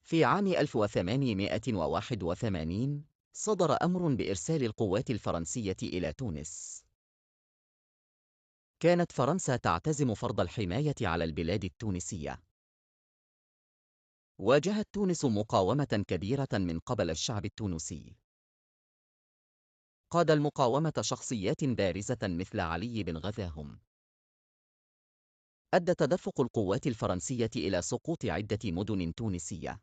في عام 1881 صدر أمر بإرسال القوات الفرنسية إلى تونس. كانت فرنسا تعتزم فرض الحماية على البلاد التونسية. واجهت تونس مقاومة كبيرة من قبل الشعب التونسي. قاد المقاومة شخصيات بارزة مثل علي بن غزاهم. أدى تدفق القوات الفرنسية إلى سقوط عدة مدن تونسية.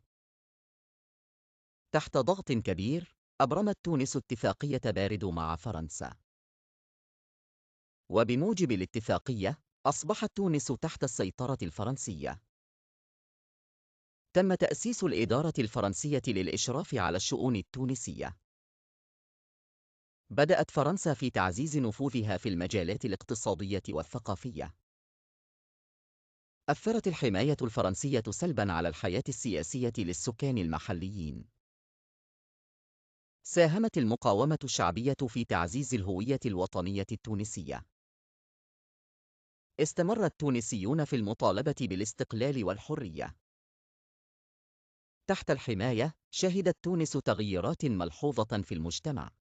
تحت ضغط كبير، أبرمت تونس اتفاقية بارد مع فرنسا. وبموجب الاتفاقية، أصبحت تونس تحت السيطرة الفرنسية. تم تأسيس الإدارة الفرنسية للإشراف على الشؤون التونسية. بدأت فرنسا في تعزيز نفوذها في المجالات الاقتصادية والثقافية. أثرت الحماية الفرنسية سلباً على الحياة السياسية للسكان المحليين. ساهمت المقاومة الشعبية في تعزيز الهوية الوطنية التونسية. استمر التونسيون في المطالبة بالاستقلال والحرية. تحت الحماية، شهدت تونس تغييرات ملحوظة في المجتمع.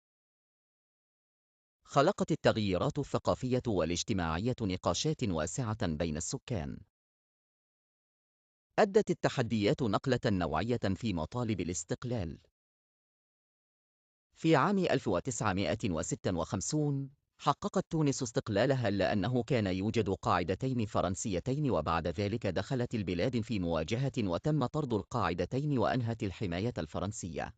خلقت التغييرات الثقافية والاجتماعية نقاشات واسعة بين السكان. أدت التحديات نقلة نوعية في مطالب الاستقلال. في عام 1956 حققت تونس استقلالها، إلا أنه كان يوجد قاعدتين فرنسيتين، وبعد ذلك دخلت البلاد في مواجهة وتم طرد القاعدتين وأنهت الحماية الفرنسية.